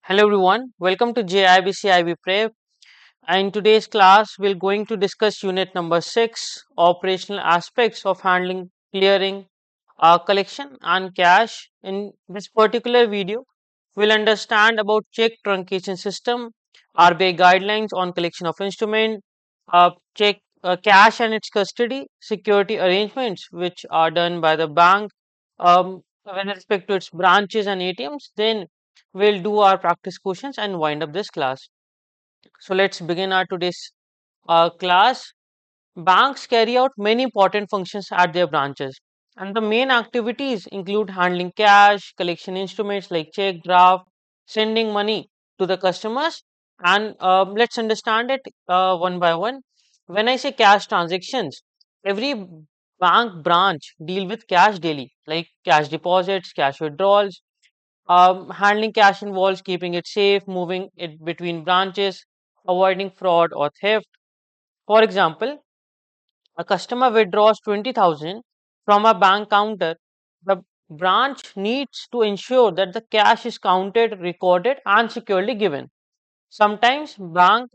Hello everyone, welcome to JIB Prep. In today's class, we're going to discuss unit number 6, operational aspects of handling, clearing, collection and cash. In this particular video, we'll understand about check truncation system, RBI guidelines on collection of instrument, check cash and its custody, security arrangements which are done by the bank with respect to its branches and ATMs. Then we'll do our practice questions and wind up this class. So let's begin our today's class. Banks carry out many important functions at their branches, and the main activities include handling cash, collection instruments like check, draft, sending money to the customers. And let's understand it one by one. When I say cash transactions, every bank branch deal with cash daily, like cash deposits, cash withdrawals. Handling cash involves keeping it safe, moving it between branches, avoiding fraud or theft. For example, a customer withdraws 20,000 from a bank counter. The branch needs to ensure that the cash is counted, recorded, and securely given. Sometimes bank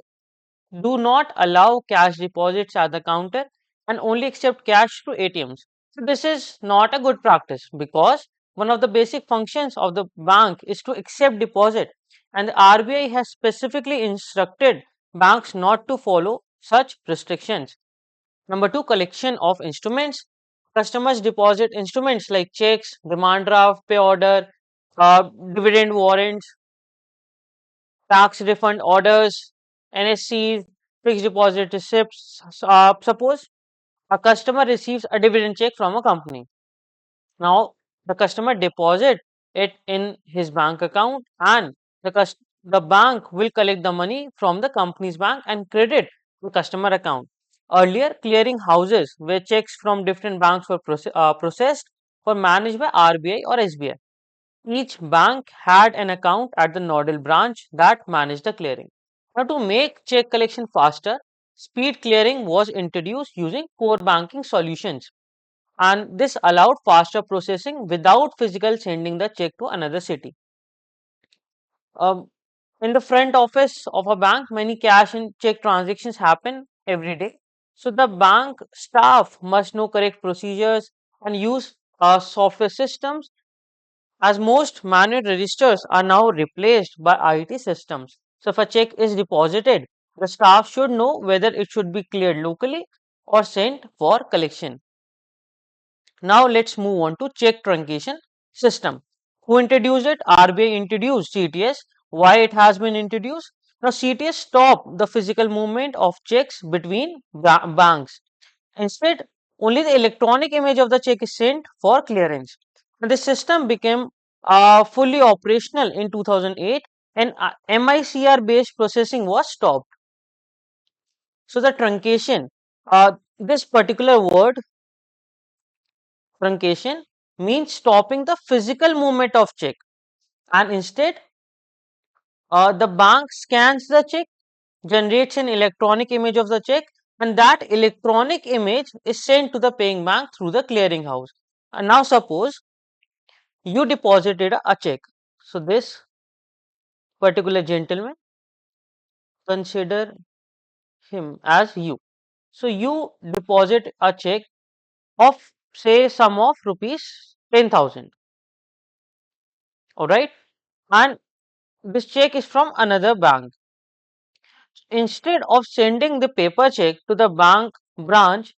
do not allow cash deposits at the counter and only accept cash through ATMs. So this is not a good practice because one of the basic functions of the bank is to accept deposit, and the RBI has specifically instructed banks not to follow such restrictions. Number two, collection of instruments. Customers deposit instruments like checks, demand draft, pay order, dividend warrants, tax refund orders, NSCs, fixed deposit receipts. Suppose a customer receives a dividend check from a company. Now, the customer deposit it in his bank account, and the bank will collect the money from the company's bank and credit the customer account. Earlier, clearing houses where checks from different banks were processed were managed by RBI or SBI. Each bank had an account at the nodal branch that managed the clearing. Now, to make check collection faster, speed clearing was introduced using core banking solutions, and this allowed faster processing without physical sending the check to another city. Um, in the front office of a bank, many cash and check transactions happen every day. So the bank staff must know correct procedures and use software systems, as most manual registers are now replaced by IT systems. So if a check is deposited, the staff should know whether it should be cleared locally or sent for collection. Now let's move on to check truncation system. Who introduced it? RBI introduced CTS. Why it has been introduced? Now CTS stopped the physical movement of checks between banks. Instead, only the electronic image of the check is sent for clearance. And the system became fully operational in 2008, and MICR based processing was stopped. So the truncation, this particular word truncation means stopping the physical movement of check, and instead the bank scans the check, generates an electronic image of the check, and that electronic image is sent to the paying bank through the clearing house. And now suppose you deposited a check. So this particular gentleman, consider him as you. So you deposit a check of, say, sum of rupees 10,000. All right, and this check is from another bank. Instead of sending the paper check to the bank branch,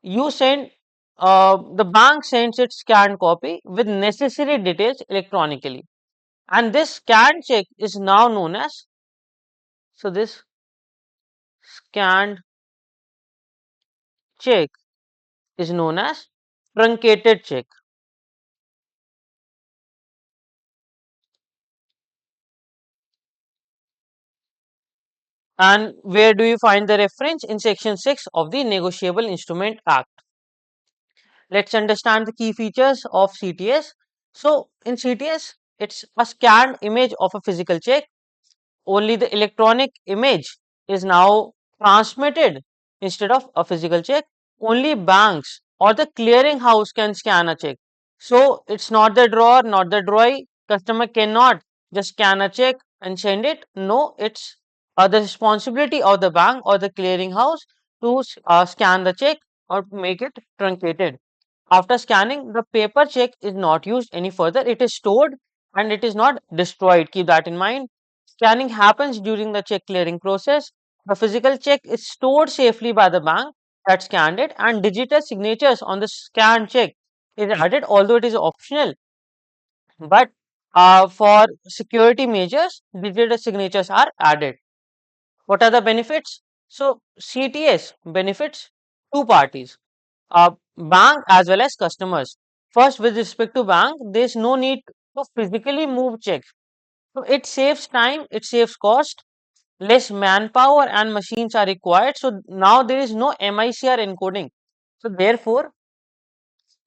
you send the bank sends its scanned copy with necessary details electronically, and this scanned check is now known as, so this scanned check is known as truncated check. And where do you find the reference? In section 6 of the Negotiable Instrument Act. Let's understand the key features of CTS. So in CTS, it's a scanned image of a physical check. Only the electronic image is now transmitted instead of a physical check. Only banks or the clearing house can scan a check. So it's not the drawer, not the drawee. Customer cannot just scan a check and send it. No, it's the responsibility of the bank or the clearing house to scan the check or make it truncated. After scanning, the paper check is not used any further. It is stored and it is not destroyed. Keep that in mind. Scanning happens during the check clearing process. The physical check is stored safely by the bank that scanned it, and digital signatures on the scanned check is added, although it is optional. But for security measures, digital signatures are added. What are the benefits? So, CTS benefits two parties, bank as well as customers. First, with respect to bank, there is no need to physically move checks. So, it saves time, it saves cost, less manpower and machines are required. So, now there is no MICR encoding. So, therefore,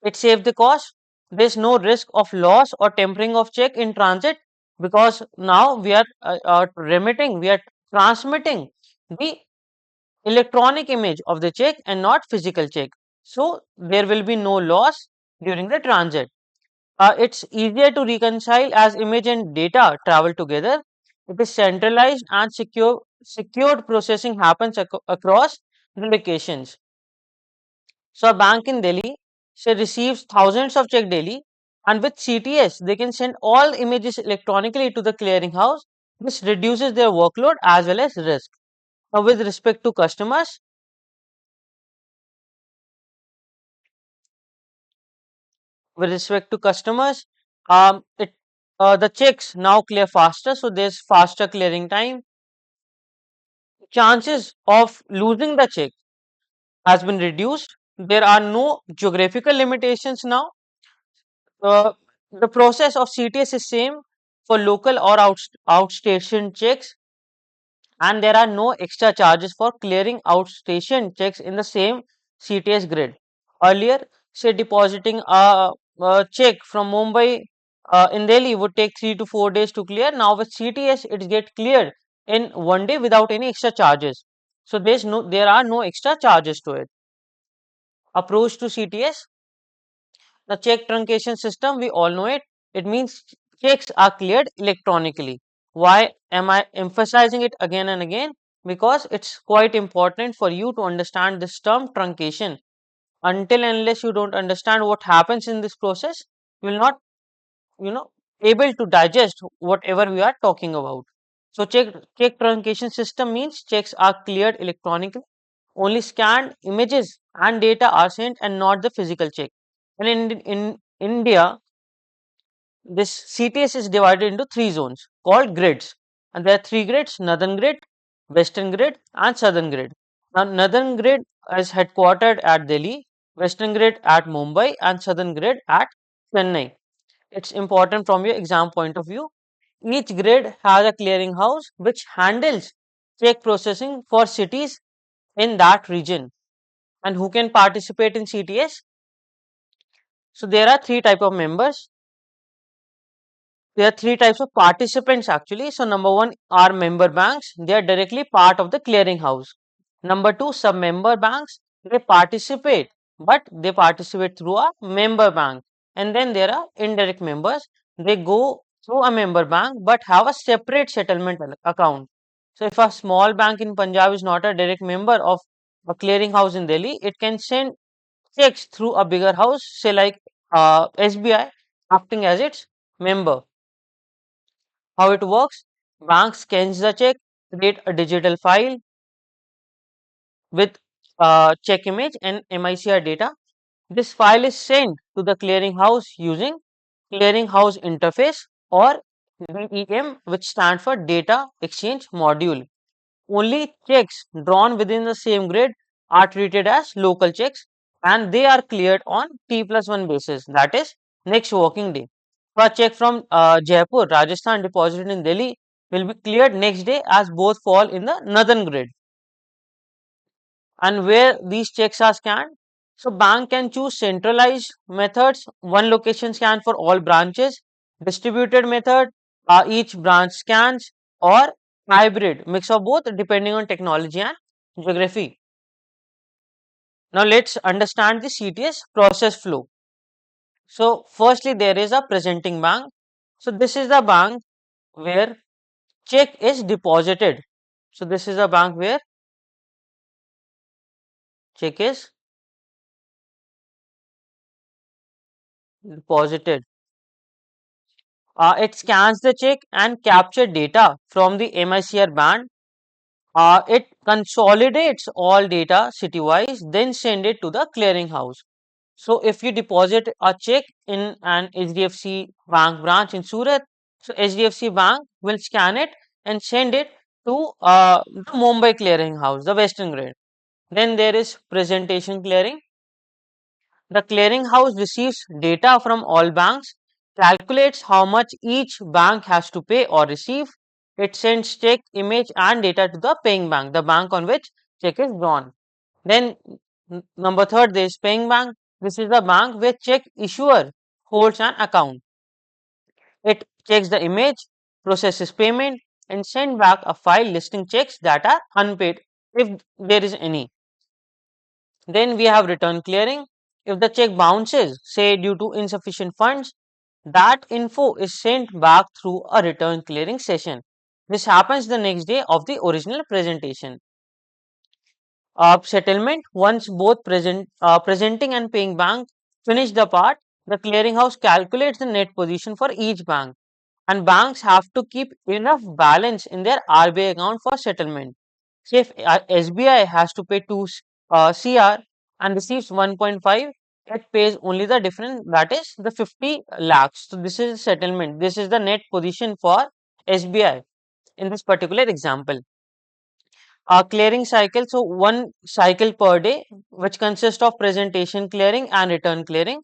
it saves the cost. There is no risk of loss or tampering of check in transit, because now we are we are transmitting the electronic image of the check and not physical check. So there will be no loss during the transit. It's easier to reconcile as image and data travel together. It is centralized and secured processing happens across the locations. So a bank in Delhi, say, receives thousands of check daily, and with CTS they can send all images electronically to the clearing house. This reduces their workload as well as risk. Now, with respect to customers, it the checks now clear faster, so there's faster clearing time. Chances of losing the check has been reduced. There are no geographical limitations now. Uh, the process of CTS is same for local or outstation checks, and there are no extra charges for clearing outstation checks in the same CTS grid. Earlier, say, depositing a check from Mumbai in Delhi would take 3 to 4 days to clear. Now with CTS, it gets cleared in one day without any extra charges. So there are no extra charges to it. Approach to CTS, the check truncation system, we all know it. It means checks are cleared electronically. Why am I emphasizing it again and again? Because it's quite important for you to understand this term truncation. Until and unless you don't understand what happens in this process, you will not, you know, able to digest whatever we are talking about. So check truncation system means checks are cleared electronically. Only scanned images and data are sent and not the physical check. And in India, this CTS is divided into three zones called grids. And there are three grids: northern grid, western grid, and southern grid. Now, northern grid is headquartered at Delhi, western grid at Mumbai, and southern grid at Chennai. It's important from your exam point of view. Each grid has a clearing house which handles check processing for cities in that region. And who can participate in CTS? So there are three type of members. There are three types of participants actually. So number one are member banks. They are directly part of the clearing house. Number two, sub-member banks. They participate, but they participate through a member bank. And then there are indirect members. They go through a member bank, but have a separate settlement account. So if a small bank in Punjab is not a direct member of a clearing house in Delhi, it can send checks through a bigger house, say like SBI, acting as its member. How it works? Bank scans the check, create a digital file with check image and MICR data. This file is sent to the clearinghouse using clearinghouse interface, or DEM, which stands for data exchange module. Only checks drawn within the same grid are treated as local checks, and they are cleared on T+1 basis, that is next working day. So a check from Jaipur, Rajasthan deposited in Delhi will be cleared next day as both fall in the northern grid. And where these checks are scanned, so bank can choose centralized methods, one location scan for all branches, distributed method, each branch scans, or hybrid mix of both depending on technology and geography. Now let's understand the CTS process flow. So firstly, there is a presenting bank. So this is the bank where check is deposited. So this is a bank where check is deposited. It scans the check and capture data from the MICR band. It consolidates all data city-wise, then send it to the clearinghouse. So if you deposit a check in an HDFC Bank branch in Surat, so HDFC Bank will scan it and send it to the Mumbai clearinghouse, the Western Grade. Then there is presentation clearing. The clearinghouse receives data from all banks, calculates how much each bank has to pay or receive. It sends check, image, and data to the paying bank, the bank on which check is drawn. Then number third, there is paying bank. This is the bank where check issuer holds an account. It checks the image, processes payment, and send back a file listing checks that are unpaid if there is any. Then we have return clearing. If the check bounces, say due to insufficient funds, that info is sent back through a return clearing session. This happens the next day of the original presentation. Settlement, once both presenting and paying bank finish the part, the clearinghouse calculates the net position for each bank, and banks have to keep enough balance in their RBI account for settlement. Say if SBI has to pay 2 CR and receives 1.5, it pays only the difference, that is the 50 lakhs. So this is settlement. This is the net position for SBI in this particular example. Clearing cycle, so one cycle per day, which consists of presentation clearing and return clearing.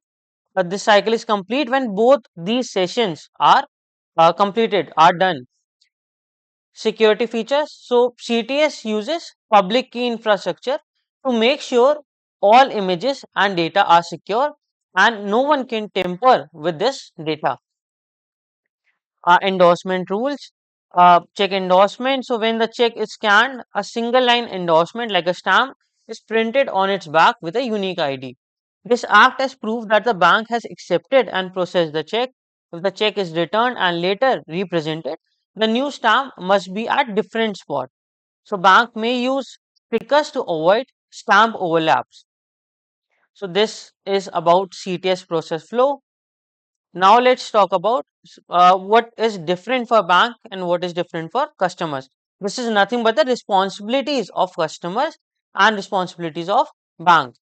This cycle is complete when both these sessions are completed, are done. Security features, so CTS uses public key infrastructure to make sure all images and data are secure and no one can tamper with this data. Endorsement rules, check endorsement, so when the check is scanned, a single line endorsement like a stamp is printed on its back with a unique ID. This act as proof that the bank has accepted and processed the check. If the check is returned and later represented, the new stamp must be at different spot. So bank may use stickers to avoid stamp overlaps. So this is about CTS process flow. Now let's talk about what is different for bank and what is different for customers. This is nothing but the responsibilities of customers and responsibilities of bank.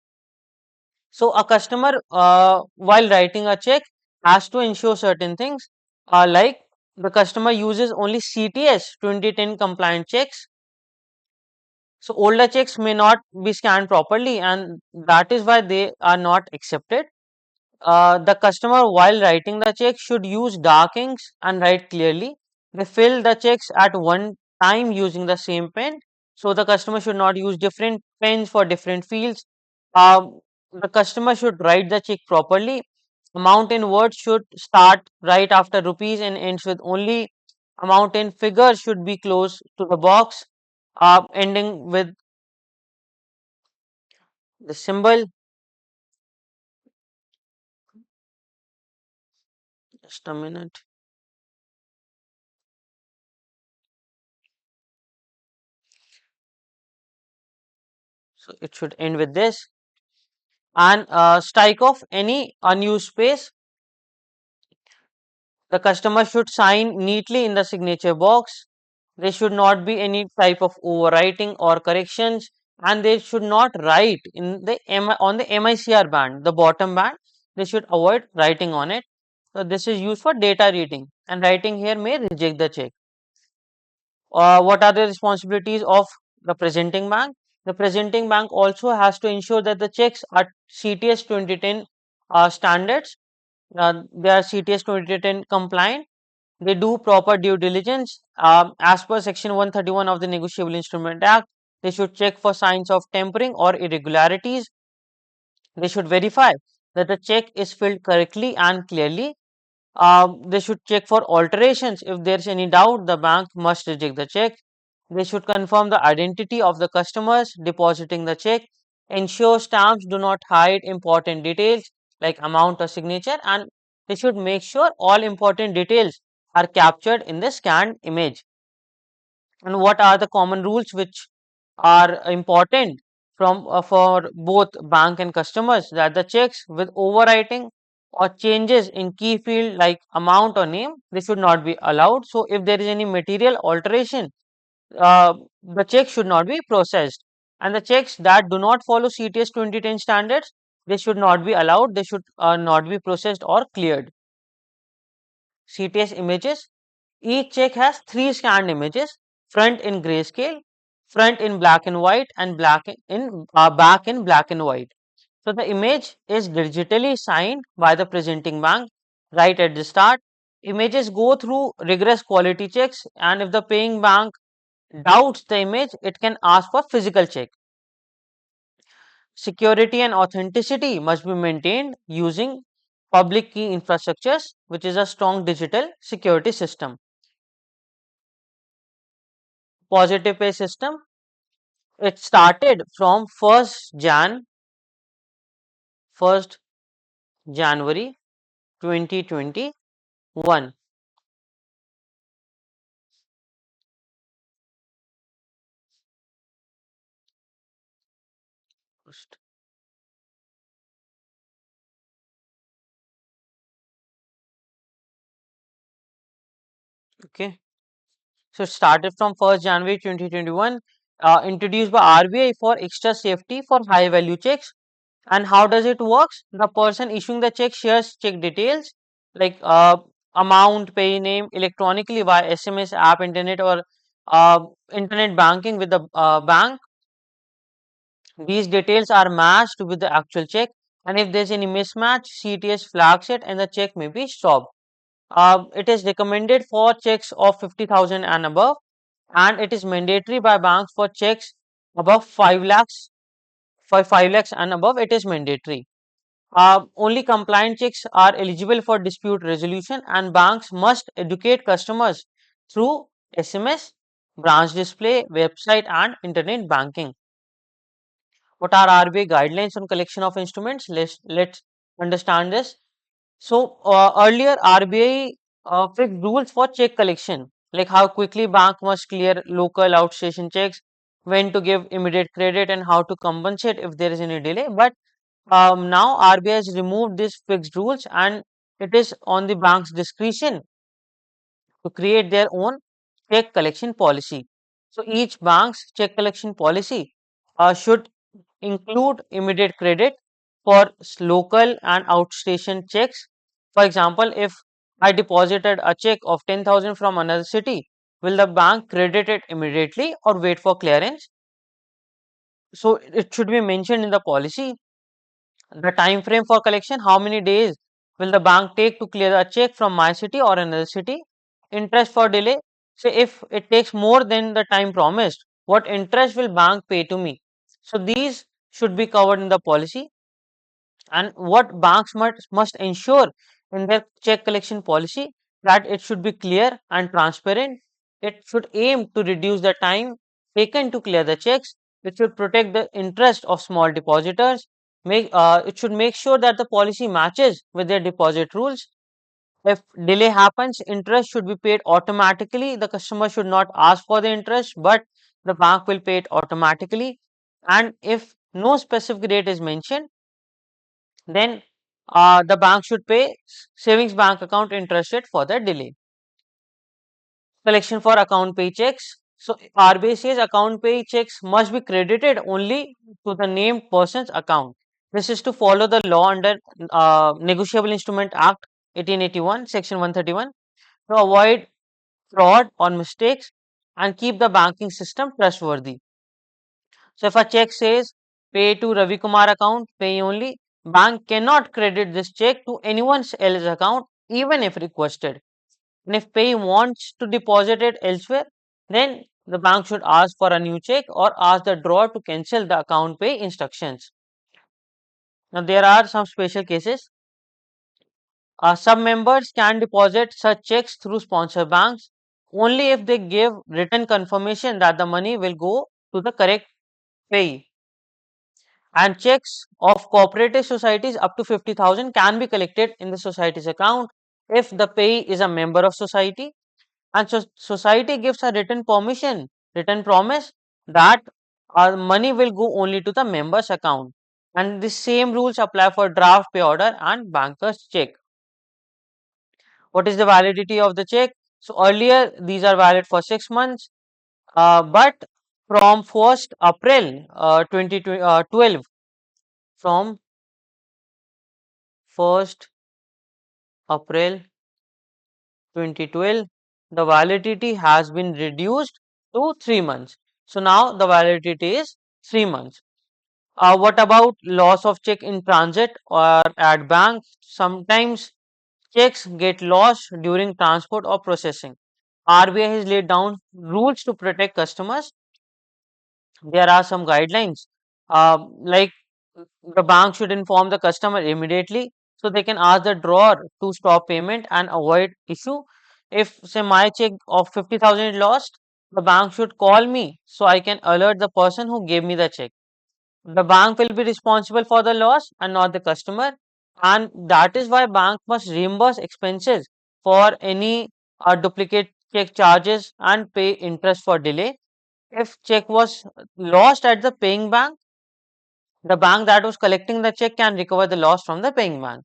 So a customer, while writing a check, has to ensure certain things, like the customer uses only CTS 2010 compliant checks. So older checks may not be scanned properly, and that is why they are not accepted. The customer, while writing the check, should use dark inks and write clearly. They fill the checks at one time using the same pen. So the customer should not use different pens for different fields. The customer should write the check properly. Amount in words should start right after rupees and ends with only. Amount in figures should be close to the box, ending with the symbol. Just a minute. So it should end with this. And strike off any unused space. The customer should sign neatly in the signature box. There should not be any type of overwriting or corrections, and they should not write in the on the MICR band, the bottom band. They should avoid writing on it. So this is used for data reading, and writing here may reject the check. What are the responsibilities of the presenting bank? The presenting bank also has to ensure that the checks are CTS 2010 standards. They are CTS 2010 compliant. They do proper due diligence. As per Section 131 of the Negotiable Instrument Act, they should check for signs of tampering or irregularities. They should verify that the check is filled correctly and clearly. They should check for alterations. If there's any doubt, the bank must reject the check. They should confirm the identity of the customers depositing the check. Ensure stamps do not hide important details like amount or signature, and they should make sure all important details are captured in the scanned image. And what are the common rules which are important for both bank and customers? That the checks with overwriting or changes in key field like amount or name, they should not be allowed. So if there is any material alteration, the check should not be processed. And the checks that do not follow CTS 2010 standards, they should not be allowed. They should not be processed or cleared. CTS images, each check has three scanned images: front in grayscale, front in black and white, and back in black and white. So the image is digitally signed by the presenting bank right at the start. Images go through rigorous quality checks, and if the paying bank doubts the image, it can ask for physical check. Security and authenticity must be maintained using public key infrastructures, which is a strong digital security system. Positive pay system, it started from 1st January 2021. Okay, so it started from 1st January 2021, introduced by RBI for extra safety for high value checks. And how does it works? The person issuing the check shares check details like amount, pay name electronically via SMS, app, internet, or uh, internet banking with the bank. These details are matched with the actual check, and if there's any mismatch, CTS flags it and the check may be stopped. It is recommended for checks of 50,000 and above, and it is mandatory by banks for checks above 5 lakhs. For 5 lakhs and above, it is mandatory. Only compliant checks are eligible for dispute resolution, and banks must educate customers through SMS, branch display, website, and internet banking. What are RBI guidelines on collection of instruments? Let's understand this. So earlier RBI fixed rules for check collection, like how quickly bank must clear local outstation checks, when to give immediate credit, and how to compensate if there is any delay. But now RBI has removed these fixed rules, and it is on the bank's discretion to create their own check collection policy. So each bank's check collection policy should include immediate credit for local and outstation checks. For example, if I deposited a check of 10,000 from another city, will the bank credit it immediately or wait for clearance? So it should be mentioned in the policy. The time frame for collection, how many days will the bank take to clear a check from my city or another city? Interest for delay. So if it takes more than the time promised, what interest will bank pay to me? So these should be covered in the policy. And what banks must ensure in their check collection policy, that it should be clear and transparent. It should aim to reduce the time taken to clear the checks. It should protect the interest of small depositors. It should make sure that the policy matches with their deposit rules. If delay happens, interest should be paid automatically. The customer should not ask for the interest, but the bank will pay it automatically. And if no specific rate is mentioned, then the bank should pay savings bank account interest rate for the delay. Collection for account pay checks. So RBI says account pay checks must be credited only to the named person's account. This is to follow the law under Negotiable Instrument Act 1881, Section 131, to avoid fraud or mistakes and keep the banking system trustworthy. So if a check says pay to Ravi Kumar account, pay only, bank cannot credit this check to anyone else's account even if requested. And if pay wants to deposit it elsewhere, then the bank should ask for a new check or ask the drawer to cancel the account pay instructions. Now there are some special cases. Some members can deposit such checks through sponsor banks only if they give written confirmation that the money will go to the correct payee. And checks of cooperative societies up to 50,000 can be collected in the society's account if the payee is a member of society, and society gives a written promise that our money will go only to the member's account. And the same rules apply for draft pay order and banker's check. What is the validity of the check? So earlier these are valid for 6 months, but from 1st April 2012, from 1st April 2012, the validity has been reduced to 3 months. So now the validity is 3 months. What about loss of check in transit or at bank? Sometimes checks get lost during transport or processing. RBI has laid down rules to protect customers. There are some guidelines, like the bank should inform the customer immediately so they can ask the drawer to stop payment and avoid issue. If say my check of 50,000 is lost, the bank should call me so I can alert the person who gave me the check. The bank will be responsible for the loss and not the customer, and that is why bank must reimburse expenses for any duplicate check charges and pay interest for delay. If check was lost at the paying bank, the bank that was collecting the check can recover the loss from the paying bank.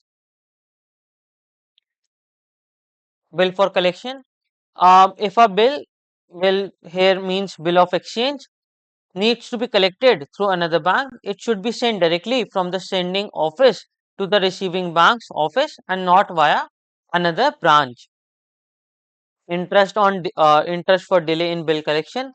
Bill for collection. If a bill here means bill of exchange, needs to be collected through another bank, it should be sent directly from the sending office to the receiving bank's office and not via another branch. Interest for delay in bill collection.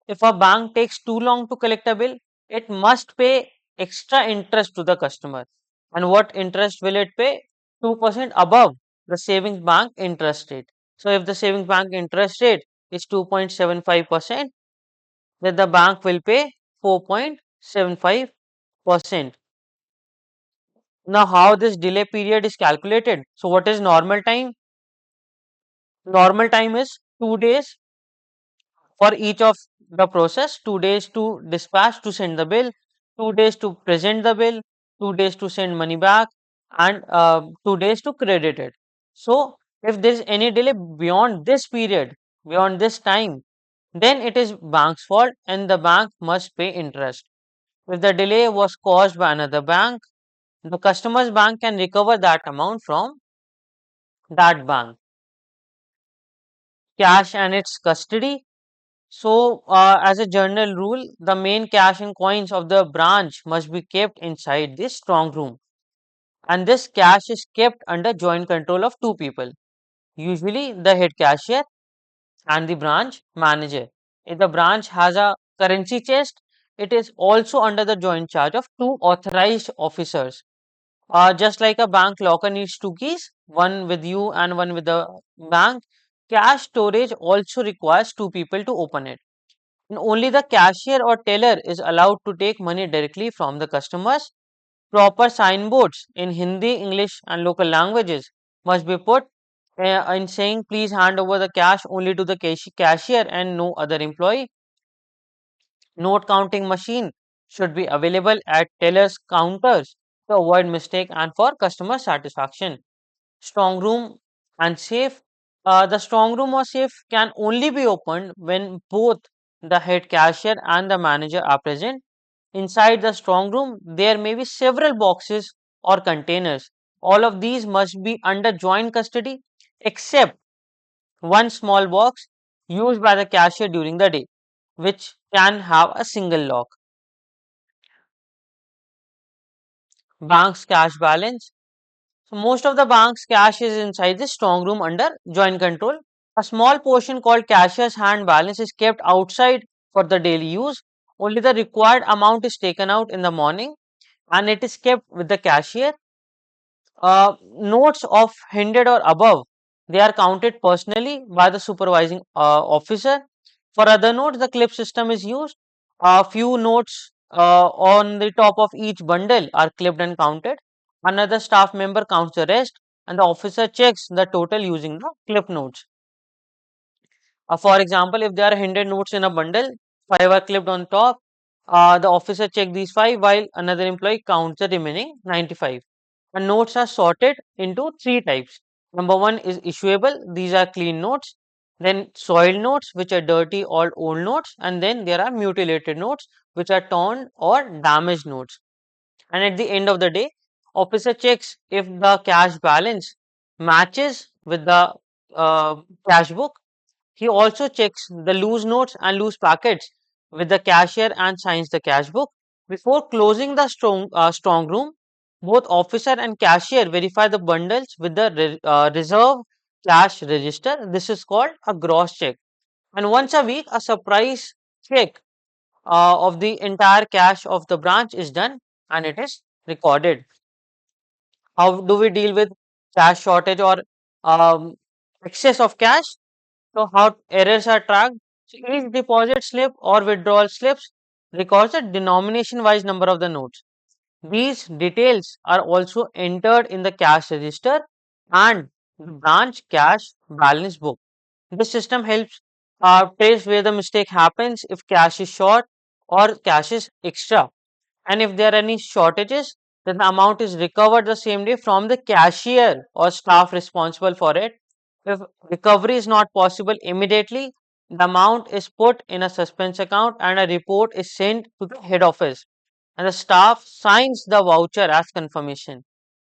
If a bank takes too long to collect a bill, it must pay extra interest to the customer. And what interest will it pay? 2% above the savings bank interest rate. So if the savings bank interest rate is 2.75%, then the bank will pay 4.75%. Now, how this delay period is calculated? So, what is normal time? Normal time is 2 days for each of the process, 2 days to dispatch to send the bill, 2 days to present the bill, 2 days to send money back, and 2 days to credit it. So, if there is any delay beyond this period, beyond this time, then it is bank's fault and the bank must pay interest. If the delay was caused by another bank, the customer's bank can recover that amount from that bank. Cash and its custody. So, as a general rule, the main cash and coins of the branch must be kept inside this strong room. And this cash is kept under joint control of two people, usually the head cashier and the branch manager. If the branch has a currency chest, it is also under the joint charge of two authorized officers. Just like a bank locker needs two keys, one with you and one with the bank, cash storage also requires two people to open it. And only the cashier or teller is allowed to take money directly from the customers. Proper signboards in Hindi, English, and local languages must be put in saying please hand over the cash only to the cashier and no other employee. Note counting machine should be available at tellers' counters to avoid mistake and for customer satisfaction. Strong room and safe. The strong room or safe can only be opened when both the head cashier and the manager are present. Inside the strong room, there may be several boxes or containers. All of these must be under joint custody except one small box used by the cashier during the day, which can have a single lock. Bank's cash balance. So most of the bank's cash is inside the strong room under joint control. A small portion called cashier's hand balance is kept outside for the daily use. Only the required amount is taken out in the morning and it is kept with the cashier. Notes of 100 or above, they are counted personally by the supervising officer. For other notes, the clip system is used. A few notes on the top of each bundle are clipped and counted. Another staff member counts the rest, and the officer checks the total using the clip notes. For example, if there are 100 notes in a bundle, 5 are clipped on top. The officer checks these 5 while another employee counts the remaining 95. And notes are sorted into three types: Number one is issuable. These are clean notes. Then soil notes, which are dirty or old notes. And then there are mutilated notes, which are torn or damaged notes. And at the end of the day, officer checks if the cash balance matches with the cash book. He also checks the loose notes and loose packets with the cashier and signs the cash book. Before closing the strong room, both officer and cashier verify the bundles with the reserve cash register. This is called a gross check. And once a week, a surprise check of the entire cash of the branch is done and it is recorded. How do we deal with cash shortage or um, excess of cash? So how errors are tracked? So each deposit slip or withdrawal slips records the denomination wise number of the notes. These details are also entered in the cash register and the branch cash balance book. This system helps trace where the mistake happens if cash is short or cash is extra. And if there are any shortages, then the amount is recovered the same day from the cashier or staff responsible for it. If recovery is not possible immediately, the amount is put in a suspense account and a report is sent to the head office. And the staff signs the voucher as confirmation.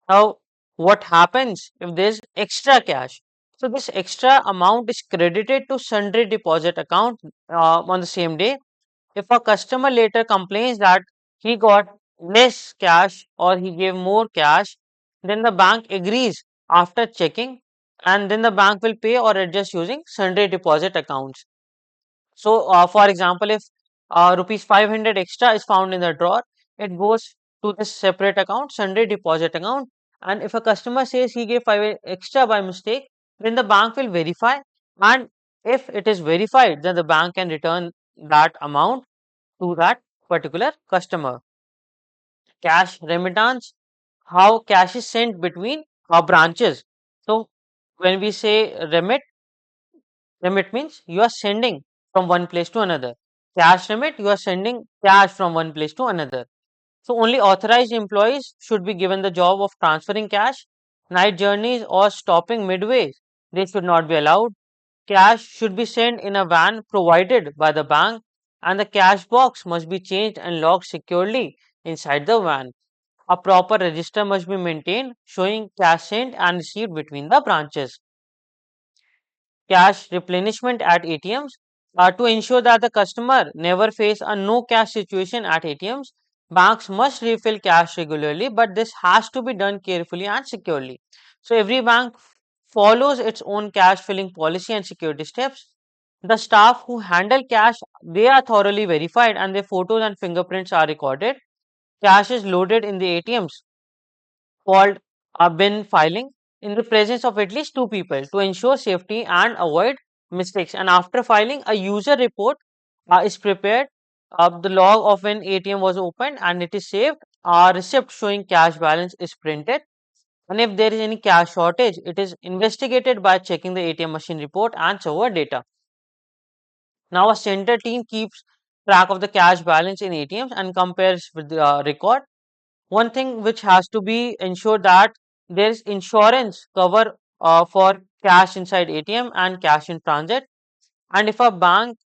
Now, what happens if there is extra cash? So, this extra amount is credited to sundry deposit account on the same day. If a customer later complains that he got less cash or he gave more cash, then the bank agrees after checking, and then the bank will pay or adjust using sundry deposit accounts. So, for example, if rupees 500 extra is found in the drawer, it goes to this separate account, sundry deposit account. And if a customer says he gave 5 extra by mistake, then the bank will verify. And if it is verified, then the bank can return that amount to that particular customer. Cash remittance, how cash is sent between our branches. So when we say remit means you are sending from one place to another. Cash remit, you are sending cash from one place to another. So only authorized employees should be given the job of transferring cash. Night journeys or stopping midway, they should not be allowed. Cash should be sent in a van provided by the bank, and the cash box must be changed and locked securely inside the van. A proper register must be maintained showing cash sent and received between the branches. Cash replenishment at ATMs. To ensure that the customer never face a no cash situation at ATMs, banks must refill cash regularly, but this has to be done carefully and securely. So every bank follows its own cash filling policy and security steps. The staff who handle cash, they are thoroughly verified and their photos and fingerprints are recorded. Cash is loaded in the ATMs called a bin filing in the presence of at least two people to ensure safety and avoid mistakes. And after filing, a user report is prepared. The log of when ATM was opened and it is saved. A receipt showing cash balance is printed. And if there is any cash shortage, it is investigated by checking the ATM machine report and server data. Now, a center team keeps track of the cash balance in ATMs and compares with the record. One thing which has to be ensured that there is insurance cover for cash inside ATM and cash in transit. And if a bank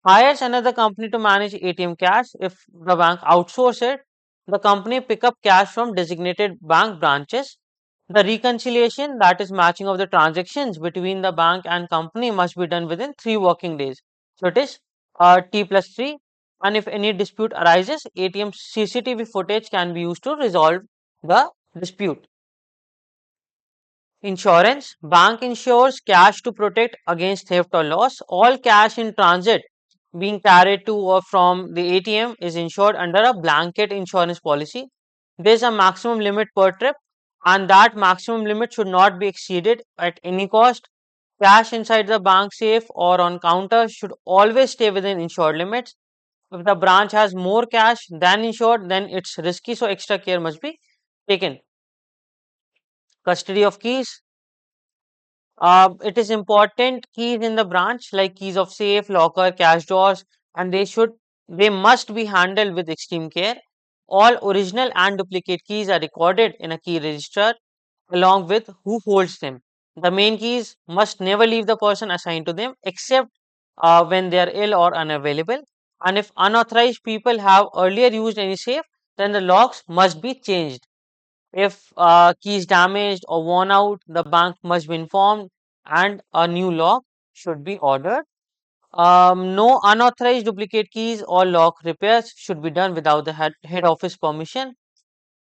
hires another company to manage ATM cash, if the bank outsource it, the company pick up cash from designated bank branches. The reconciliation, that is matching of the transactions between the bank and company, must be done within 3 working days. So it is T plus 3. And if any dispute arises, ATM CCTV footage can be used to resolve the dispute. Insurance. Bank insures cash to protect against theft or loss. All cash in transit being carried to or from the ATM is insured under a blanket insurance policy. There is a maximum limit per trip, and that maximum limit should not be exceeded at any cost. Cash inside the bank safe or on counter should always stay within insured limits. If the branch has more cash than insured, then it's risky, so extra care must be taken. Custody of keys. It is important keys in the branch like keys of safe, locker, cash drawers, and they must be handled with extreme care. All original and duplicate keys are recorded in a key register along with who holds them. The main keys must never leave the person assigned to them except when they are ill or unavailable. And if unauthorized people have earlier used any safe, then the locks must be changed. If key is damaged or worn out, the bank must be informed and a new lock should be ordered. No unauthorized duplicate keys or lock repairs should be done without the head office permission.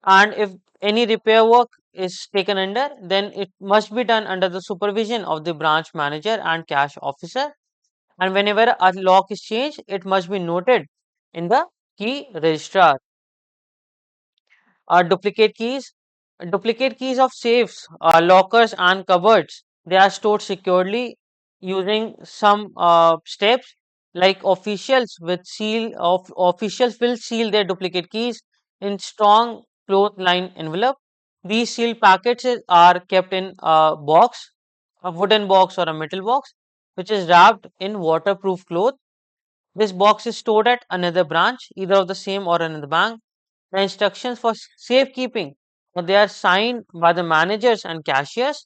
And if any repair work is taken under, then it must be done under the supervision of the branch manager and cash officer. And whenever a lock is changed, it must be noted in the key registrar. Duplicate keys. Duplicate keys of safes, lockers, and cupboards. They are stored securely using some steps like officials will seal their duplicate keys in strong cloth lined envelope. These sealed packets are kept in a box, a wooden box or a metal box, which is wrapped in waterproof cloth. This box is stored at another branch, either of the same or another bank. The instructions for safekeeping, they are signed by the managers and cashiers.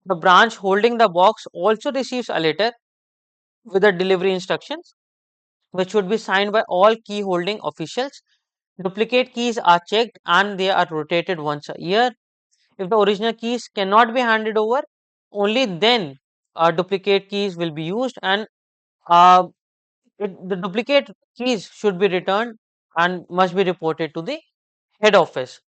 The branch holding the box also receives a letter with the delivery instructions, which should be signed by all key holding officials. Duplicate keys are checked and they are rotated once a year. If the original keys cannot be handed over, only then duplicate keys will be used, and uh, the duplicate keys should be returned and must be reported to the head office.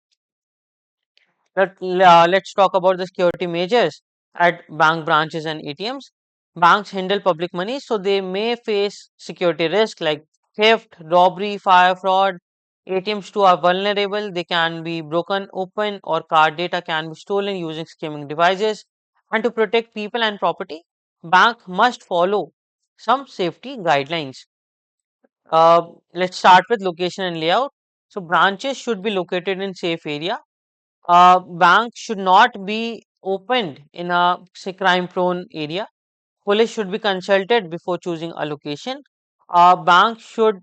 Let's talk about the security measures at bank branches and ATMs. Banks handle public money, so they may face security risk like theft, robbery, fire, fraud. ATMs too are vulnerable. They can be broken open or card data can be stolen using skimming devices. And to protect people and property, bank must follow some safety guidelines. Let's start with location and layout. So branches should be located in safe area. Bank should not be opened in a say crime prone area. Police should be consulted before choosing a location. Bank should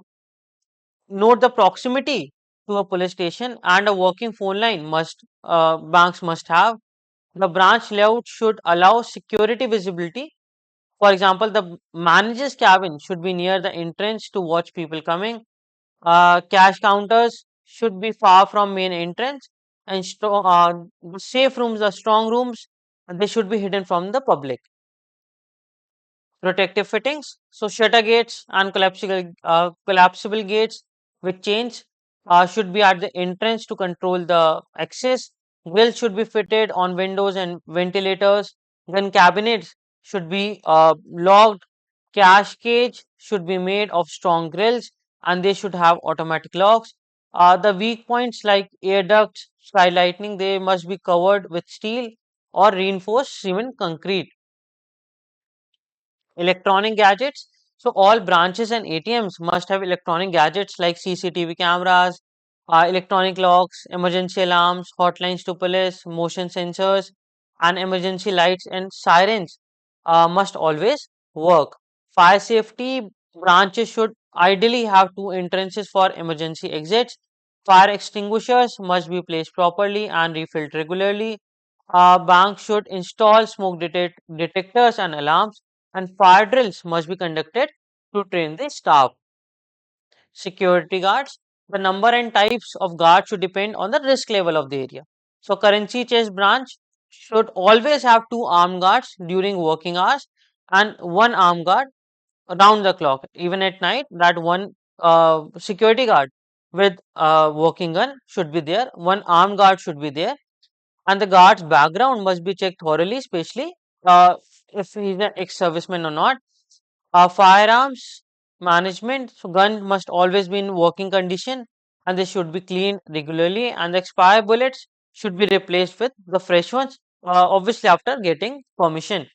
note the proximity to a police station, and a working phone line must banks must have. The branch layout should allow security visibility. For example, the manager's cabin should be near the entrance to watch people coming. Cash counters should be far from main entrance, and the safe rooms, the strong rooms, they should be hidden from the public. Protective fittings, so shutter gates and collapsible gates with chains should be at the entrance to control the access. Grills should be fitted on windows and ventilators. Gun cabinets should be locked. Cash cage should be made of strong grills and they should have automatic locks. The weak points like air ducts, sky lightning, they must be covered with steel or reinforced cement concrete. Electronic gadgets. So all branches and ATMs must have electronic gadgets like CCTV cameras, electronic locks, emergency alarms, hotlines to police, motion sensors, and emergency lights and sirens must always work. Fire safety branches should ideally have two entrances for emergency exits. Fire extinguishers must be placed properly and refilled regularly. Banks should install smoke detectors and alarms, and fire drills must be conducted to train the staff. Security guards, the number and types of guards should depend on the risk level of the area. So, currency chest branch should always have two armed guards during working hours and one armed guard around the clock. Even at night, that one security guard with a working gun should be there, one armed guard should be there, and the guard's background must be checked thoroughly, especially uh, if he's an ex-serviceman or not. Firearms management, so gun must always be in working condition and they should be cleaned regularly, and the expired bullets should be replaced with the fresh ones, obviously after getting permission.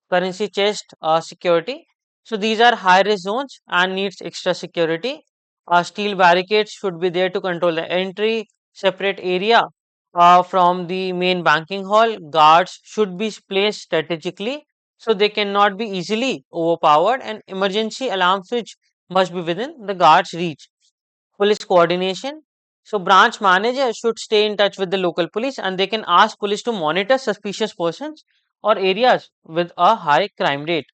Currency chest security. So these are high risk zones and needs extra security. Steel barricades should be there to control the entry, separate area from the main banking hall. Guards should be placed strategically so they cannot be easily overpowered, and emergency alarm switch must be within the guard's reach. Police coordination. So branch managers should stay in touch with the local police and they can ask police to monitor suspicious persons or areas with a high crime rate.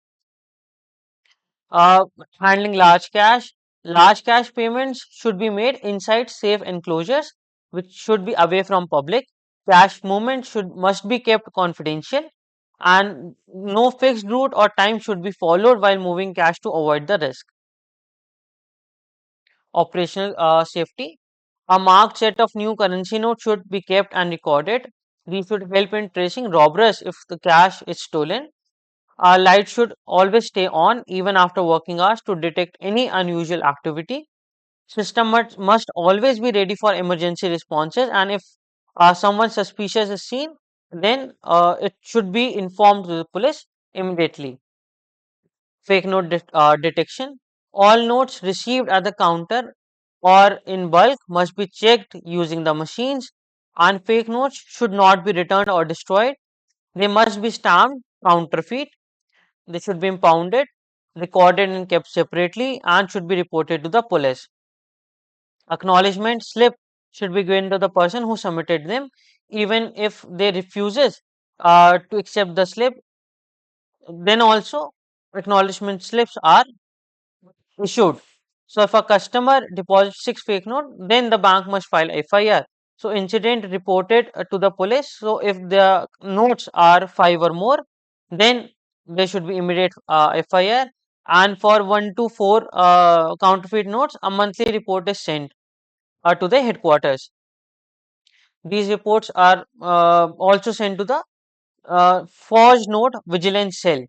Uh, Handling large cash payments should be made inside safe enclosures which should be away from public. Cash movement should must be kept confidential and no fixed route or time should be followed while moving cash to avoid the risk. Operational safety. A marked set of new currency notes should be kept and recorded. These should help in tracing robbers if the cash is stolen. Our lights should always stay on even after working hours to detect any unusual activity. System must always be ready for emergency responses, and if someone suspicious is seen, then it should be informed to the police immediately. Fake note detection. All notes received at the counter or in bulk must be checked using the machines, and fake notes should not be returned or destroyed. They must be stamped counterfeit. They should be impounded, recorded and kept separately, and should be reported to the police. Acknowledgement slip should be given to the person who submitted them, even if they refuses to accept the slip. Then also acknowledgement slips are issued. So if a customer deposits 6 fake notes, then the bank must file FIR. So incident reported to the police. So if the notes are 5 or more, then there should be immediate FIR. And for 1 to 4 counterfeit notes, a monthly report is sent to the headquarters. These reports are also sent to the forged note vigilance cell.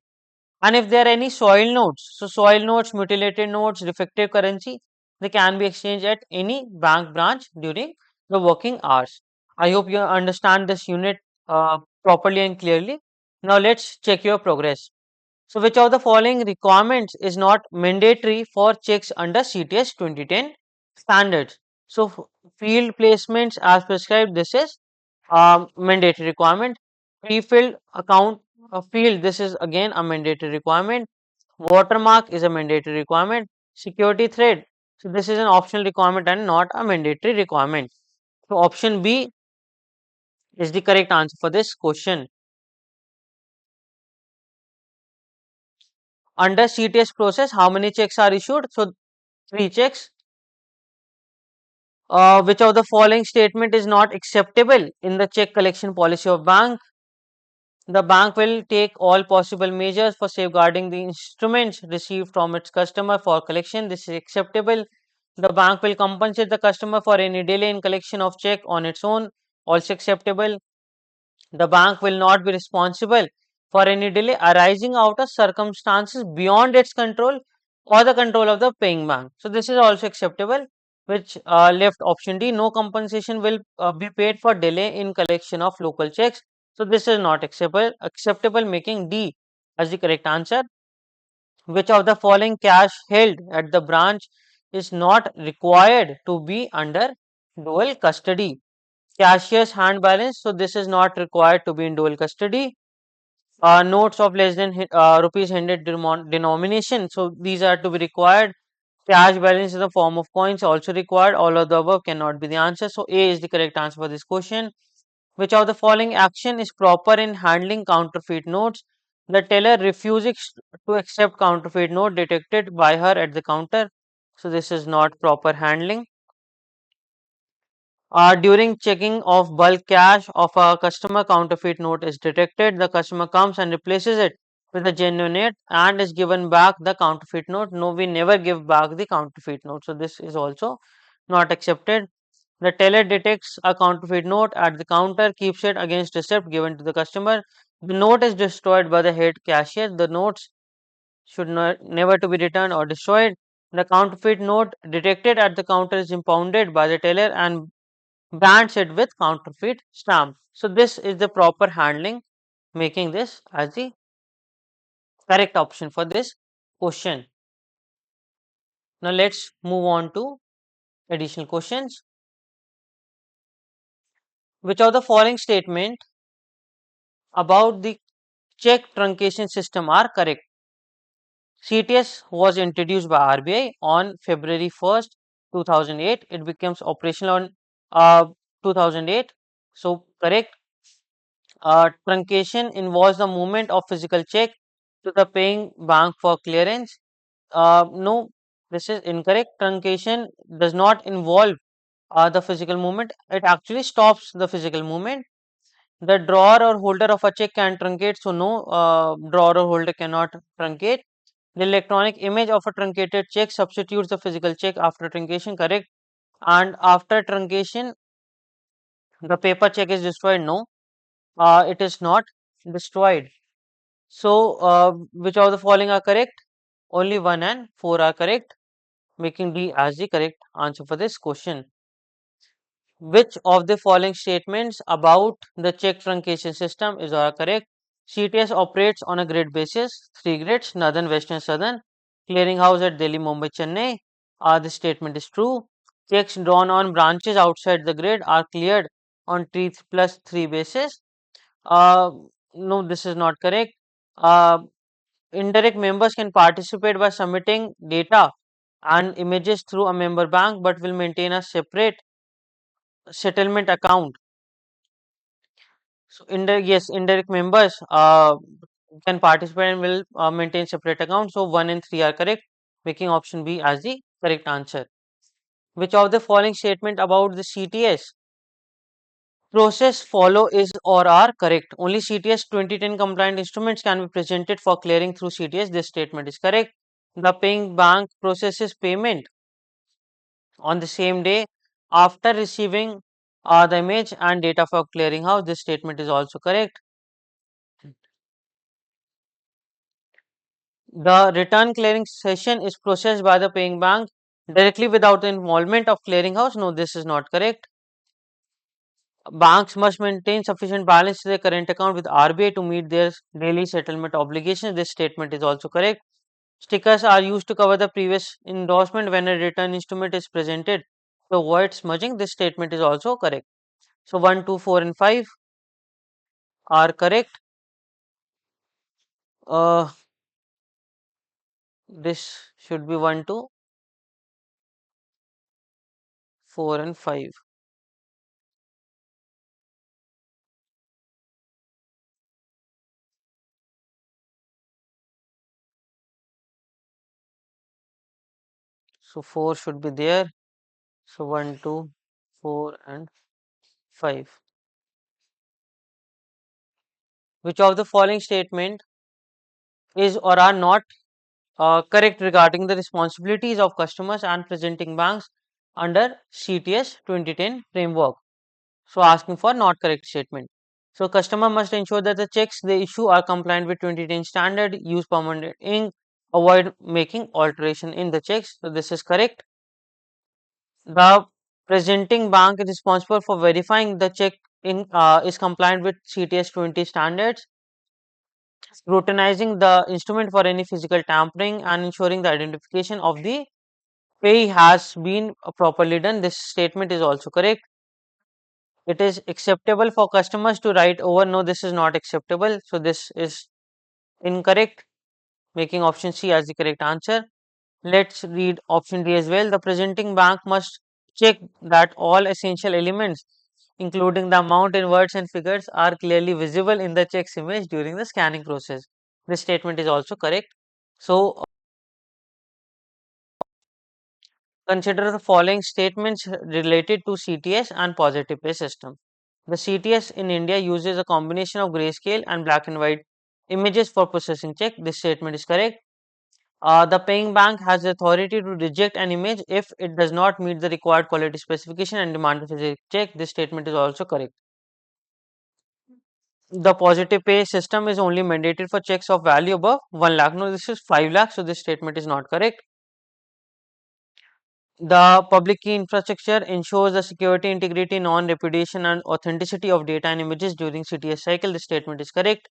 And if there are any soil notes, so soil notes, mutilated notes, defective currency, they can be exchanged at any bank branch during the working hours. I hope you understand this unit properly and clearly. Now let's check your progress. So which of the following requirements is not mandatory for checks under CTS 2010 standards? So field placements as prescribed, this is mandatory requirement. Pre-filled account field, this is again a mandatory requirement. Watermark is a mandatory requirement. Security thread, so this is an optional requirement and not a mandatory requirement. So option B is the correct answer for this question. Under CTS process, how many checks are issued? So 3 checks. Which of the following statement is not acceptable in the check collection policy of bank? The bank will take all possible measures for safeguarding the instruments received from its customer for collection. This is acceptable. The bank will compensate the customer for any delay in collection of check on its own. Also acceptable. The bank will not be responsible for any delay arising out of circumstances beyond its control or the control of the paying bank. So this is also acceptable. Which left option D, no compensation will be paid for delay in collection of local checks. So this is not acceptable, making D as the correct answer. Which of the following cash held at the branch is not required to be under dual custody? Cashier's hand balance, so this is not required to be in dual custody. Notes of less than rupees 100 denomination, so these are to be required. Cash balance in the form of coins also required. All of the above cannot be the answer. So A is the correct answer for this question. Which of the following action is proper in handling counterfeit notes? The teller refuses to accept counterfeit note detected by her at the counter. So this is not proper handling. During checking of bulk cash of a customer, counterfeit note is detected. The customer comes and replaces it with a genuine note and is given back the counterfeit note. No, we never give back the counterfeit note. So this is also not accepted. The teller detects a counterfeit note at the counter, keeps it against receipt given to the customer. The note is destroyed by the head cashier. The notes should not never to be returned or destroyed. The counterfeit note detected at the counter is impounded by the teller and brands it with counterfeit stamp. So this is the proper handling, making this as the correct option for this question. Now let's move on to additional questions. Which of the following statement about the check truncation system are correct? CTS was introduced by RBI on February 1st, 2008. It becomes operational on uh, 2008. So correct. Truncation involves the movement of physical check to the paying bank for clearance. No, this is incorrect. Truncation does not involve the physical movement. It actually stops the physical movement. The drawer or holder of a check can truncate, so no, drawer or holder cannot truncate. The electronic image of a truncated check substitutes the physical check after truncation, correct. And after truncation, the paper check is destroyed. No, it is not destroyed. So, which of the following are correct? Only 1 and 4 are correct, making D as the correct answer for this question. Which of the following statements about the check truncation system is all correct? CTS operates on a grid basis, three grids, northern, western, southern, clearinghouse at Delhi, Mumbai, Chennai. This statement is true. Checks drawn on branches outside the grid are cleared on T plus 3 basis. Uh, no, this is not correct. Uh, Indirect members can participate by submitting data and images through a member bank but will maintain a separate settlement account. So yes, indirect members can participate and will maintain separate accounts. So 1 and 3 are correct, making option B as the correct answer. Which of the following statement about the CTS process follow is or are correct? Only CTS 2010 compliant instruments can be presented for clearing through CTS. This statement is correct. The paying bank processes payment on the same day after receiving the image and data for clearinghouse. This statement is also correct. The return clearing session is processed by the paying bank directly without the involvement of clearinghouse. No, this is not correct. Banks must maintain sufficient balance to their current account with RBI to meet their daily settlement obligations. This statement is also correct. Stickers are used to cover the previous endorsement when a return instrument is presented to avoid smudging. This statement is also correct. So 1, 2, 4 and 5 are correct. Uh, this should be 1, 2, 4 and 5. So 4 should be there. So 1, 2, 4 and 5. Which of the following statement is or are not correct regarding the responsibilities of customers and presenting banks under CTS 2010 framework? So asking for not correct statement. So customer must ensure that the checks they issue are compliant with 2010 standard, use permanent ink, avoid making alteration in the checks. So this is correct. The presenting bank is responsible for verifying the check in is compliant with CTS 20 standards, scrutinizing the instrument for any physical tampering, and ensuring the identification of the pay has been properly done. This statement is also correct. It is acceptable for customers to write over. No, this is not acceptable. So this is incorrect, making option C as the correct answer. Let's read option D as well. The presenting bank must check that all essential elements, including the amount in words and figures, are clearly visible in the check's image during the scanning process. This statement is also correct. So, consider the following statements related to CTS and positive pay system. The CTS in India uses a combination of grayscale and black and white images for processing check. This statement is correct. The paying bank has the authority to reject an image if it does not meet the required quality specification and demand a physical check. This statement is also correct. The positive pay system is only mandated for checks of value above 1 lakh. No, this is 5 lakh. So this statement is not correct. The public key infrastructure ensures the security, integrity, non-repudiation and authenticity of data and images during CTS cycle. This statement is correct.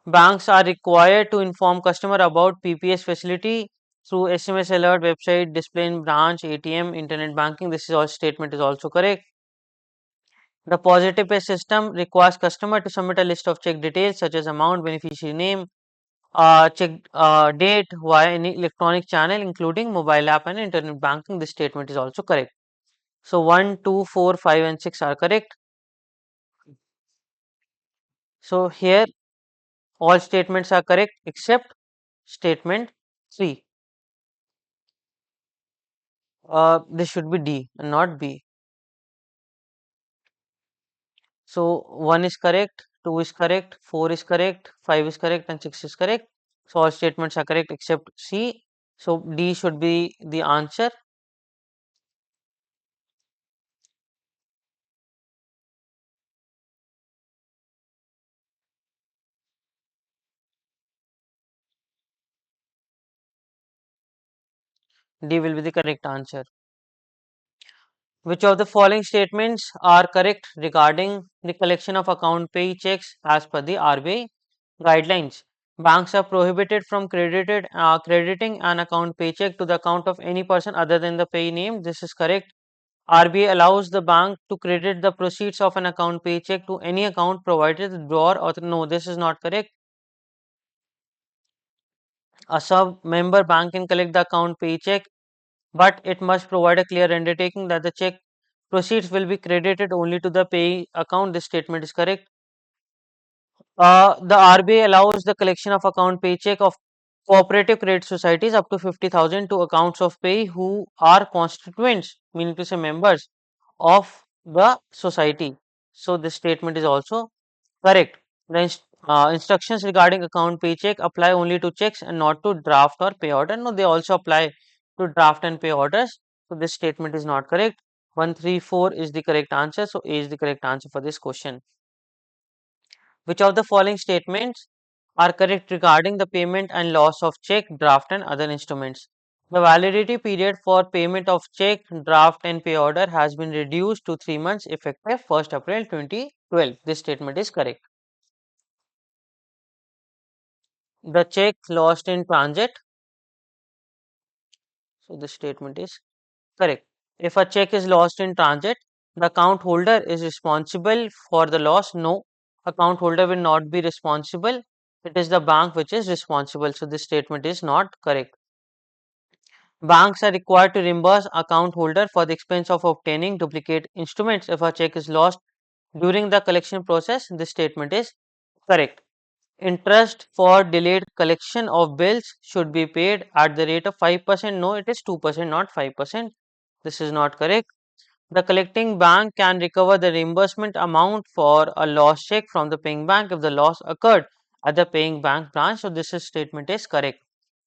Banks are required to inform customer about PPS facility through SMS alert, website, display in branch, ATM, internet banking. This is all statement is also correct. The positive pay system requires customer to submit a list of check details such as amount, beneficiary name, check date via any electronic channel including mobile app and internet banking. This statement is also correct. So 1, 2, 4, 5 and 6 are correct. So here all statements are correct except statement 3. This should be D and not B. So 1 is correct, 2 is correct, 4 is correct, 5 is correct and 6 is correct. So all statements are correct except C. So D should be the answer. D will be the correct answer. Which of the following statements are correct regarding the collection of account pay checks as per the RBI guidelines? Banks are prohibited from crediting an account paycheck to the account of any person other than the pay name. This is correct. RBI allows the bank to credit the proceeds of an account paycheck to any account provided the drawer or no, this is not correct. A sub-member bank can collect the account paycheck, but it must provide a clear undertaking that the check proceeds will be credited only to the pay account. This statement is correct. The RBI allows the collection of account paycheck of cooperative credit societies up to 50,000 to accounts of pay who are constituents, meaning to say members of the society. So this statement is also correct. The instructions regarding account paycheck apply only to checks and not to draft or pay order. No, they also apply to draft and pay orders. So this statement is not correct. 134 is the correct answer. So A is the correct answer for this question. Which of the following statements are correct regarding the payment and loss of check, draft and other instruments? The validity period for payment of check, draft and pay order has been reduced to 3 months effective 1st April 2012. This statement is correct. The check lost in transit. So this statement is correct. If a check is lost in transit, the account holder is responsible for the loss. No, account holder will not be responsible. It is the bank which is responsible. So this statement is not correct. Banks are required to reimburse account holder for the expense of obtaining duplicate instruments if a check is lost during the collection process. This statement is correct. Interest for delayed collection of bills should be paid at the rate of 5%. No, it is 2%, not 5%. This is not correct. The collecting bank can recover the reimbursement amount for a lost check from the paying bank if the loss occurred at the paying bank branch. So this statement is correct.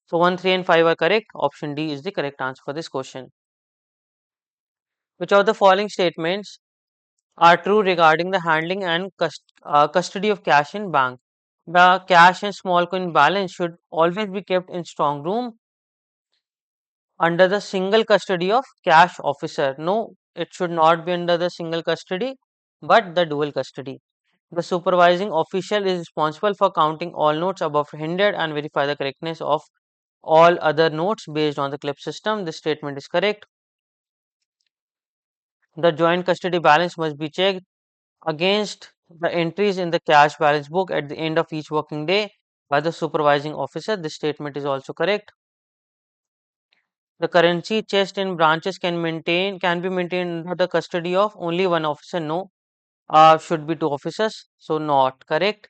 So 1, 3 and 5 are correct. Option D is the correct answer for this question. Which of the following statements are true regarding the handling and custody of cash in bank? The cash and small coin balance should always be kept in strong room under the single custody of cash officer. No, it should not be under the single custody, but the dual custody. The supervising official is responsible for counting all notes above 100 and verify the correctness of all other notes based on the clip system. This statement is correct. The joint custody balance must be checked against the entries in the cash balance book at the end of each working day by the supervising officer. This statement is also correct. The currency chest in branches can be maintained under the custody of only one officer. No, should be two officers. So not correct.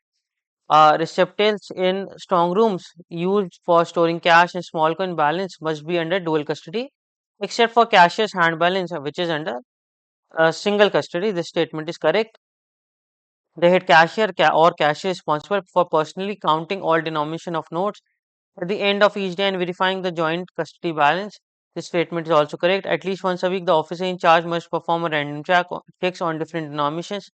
Receptacles in strong rooms used for storing cash and small coin balance must be under dual custody, except for cashier's hand balance, which is under single custody. This statement is correct. The head cashier or cashier is responsible for personally counting all denomination of notes at the end of each day and verifying the joint custody balance. This statement is also correct. At least once a week, the officer in charge must perform a random checks on different denominations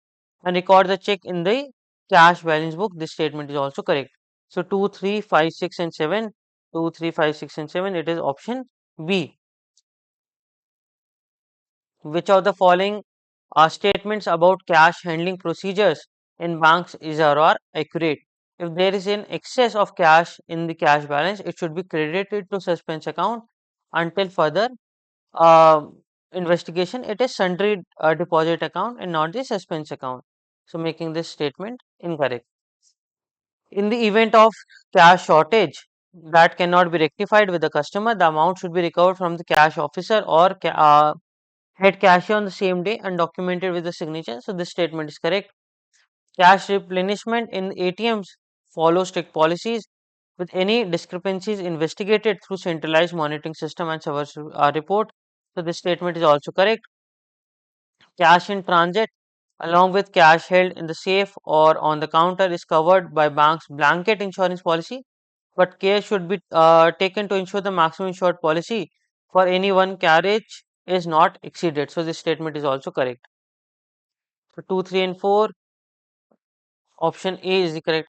and record the check in the cash balance book. This statement is also correct. So 2, 3, 5, 6 and 7. 2, 3, 5, 6 and 7. It is option B. Which of the following statements about cash handling procedures in banks is or are accurate? If there is an excess of cash in the cash balance, it should be credited to suspense account until further uh, investigation. It is sundry deposit account and not the suspense account. So making this statement incorrect. In the event of cash shortage that cannot be rectified with the customer, the amount should be recovered from the cash officer or Had cashier on the same day and documented with the signature. So this statement is correct. Cash replenishment in ATMs follow strict policies, with any discrepancies investigated through centralized monitoring system and service report. So this statement is also correct. Cash in transit along with cash held in the safe or on the counter is covered by bank's blanket insurance policy, but care should be taken to ensure the maximum insured policy for any one carriage is not exceeded. So this statement is also correct. So 2, 3 and 4, option A is the correct.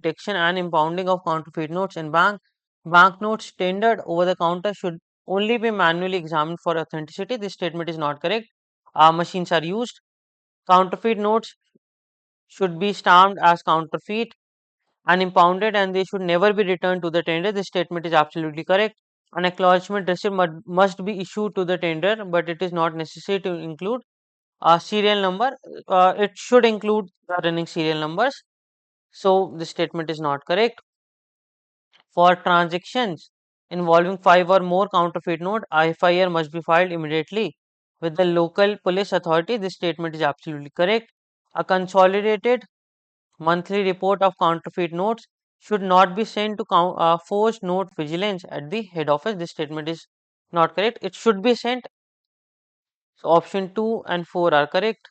Detection and impounding of counterfeit notes in banknotes tendered over the counter should only be manually examined for authenticity. This statement is not correct. Machines are used. Counterfeit notes should be stamped as counterfeit and impounded, and they should never be returned to the tender. This statement is absolutely correct. An acknowledgement receipt must be issued to the tender, but it is not necessary to include a serial number. It should include the running serial numbers. So this statement is not correct. For transactions involving 5 or more counterfeit note, FIR must be filed immediately with the local police authority. This statement is absolutely correct. A consolidated monthly report of counterfeit notes should not be sent to forced note vigilance at the head office. This statement is not correct. It should be sent. So option 2 and 4 are correct,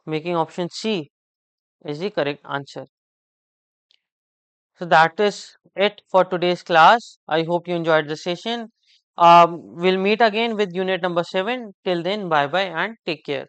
making option C is the correct answer. So that is it for today's class. I hope you enjoyed the session. We'll meet again with unit number 7. Till then, bye bye and take care.